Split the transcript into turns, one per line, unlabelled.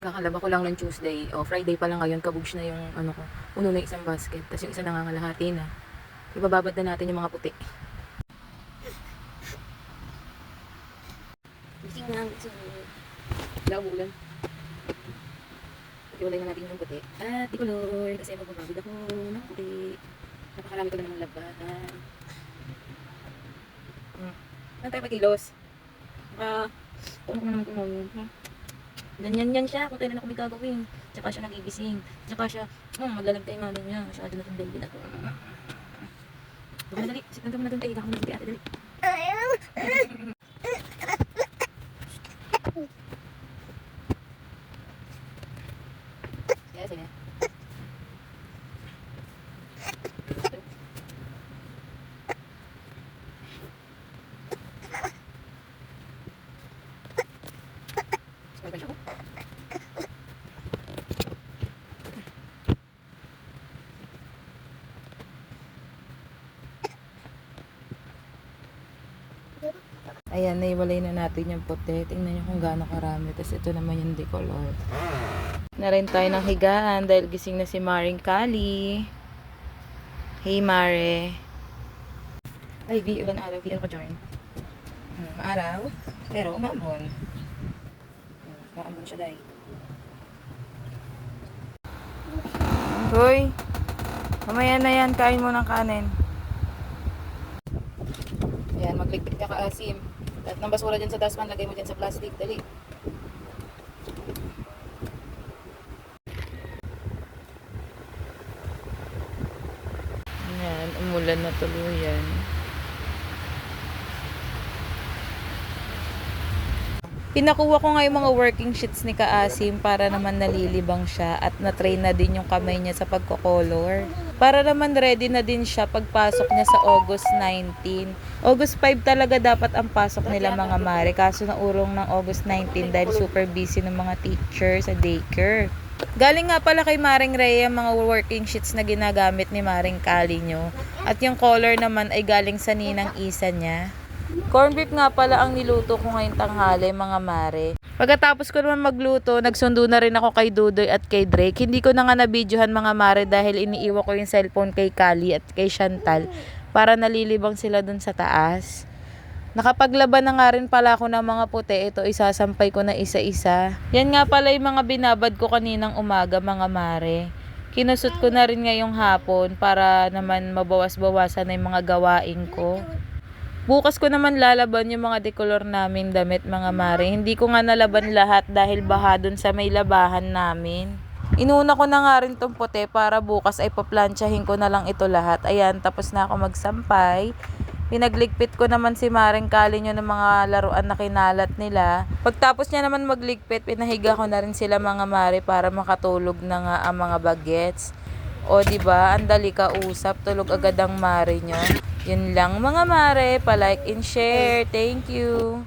Kakalaba ko lang ng Tuesday. O, Friday pa lang ngayon, kabugs na yung ano ko. Puno na isang basket. Tapos yung isa nangangalahati na. Ibababad na natin yung mga puti. Gising na ang gising. Wala umulan. Iwalay na natin yung puti. At ikulor. Kasi magbababad ako ng puti. Napakarami ko na namang labanan. Saan tayo magkilos? Ano ko naman kumain. Ganyan siya. Kung tayo na ako may gagawin. Tsaka siya nagigising. Tsaka siya, maglalagtay nga lang niya. Masyado na itong baby na to. Baka na dali. Sit na doon tayo. Ikaw na doon ate. Dali. Sige. Ayan, naiwalay na natin yung puti. Tingnan nyo kung gaano karami. Tapos ito naman yung decolor. Na rin tayo ng higaan dahil gising na si Maring Kali. Hey Mare. Ay, ilan araw. Ilan ko join. Araw. Pero umambon. Umambon siya dahil. Hoy. Mamaya na yan. Kain mo ng kanin. Ayan, magligpit ka kaasim. At ng basura dyan sa dustpan, lagay mo dyan sa plastic. Dali. Ayan, umulan na tuluyan. Pinakuha ko nga yung mga working sheets ni Kaasim para naman nalilibang siya at na-train na din yung kamay niya sa pagko-color. Para naman ready na din siya pagpasok niya sa August 19. August 5 talaga dapat ang pasok nila mga mare, kaso naurong ng August 19 dahil super busy ng mga teacher sa daycare. Galing nga pala kay Maring Rhea mga working sheets na ginagamit ni Maring Kali nyo. At yung color naman ay galing sa ninang isa niya. Corn beef nga pala ang niluto ko ngayong tanghali mga mare. Pagkatapos ko naman magluto, nagsundo na rin ako kay Dudoy at kay Drake. Hindi ko na nga nabidyohan mga mare dahil iniiwan ko yung cellphone kay Kali at kay Chantal para nalilibang sila dun sa taas. Nakapaglaban na nga rin pala ako ng mga puti. Ito isasampay ko na isa-isa. Yan nga pala yung mga binabad ko kaninang umaga mga mare. Kinusot ko na rin ngayong hapon para naman mabawas-bawasan na yung mga gawain ko. Bukas ko naman lalaban yung mga decolor namin damit mga mare. Hindi ko nga nalaban lahat dahil baha dun sa may labahan namin. Inuna ko na nga rin tong puti para bukas ay paplansyahin ko na lang ito lahat. Ayan, tapos na ako magsampay. Pinagligpit ko naman si Maring Kali nyo ng mga laruan na kinalat nila. Pagtapos niya naman magligpit, pinahiga ko na rin sila mga mare para makatulog na nga ang mga bagets. O diba, ang dali kausap, tulog agad ang mare nyo. Yun lang mga mare, pa-like and share. Thank you.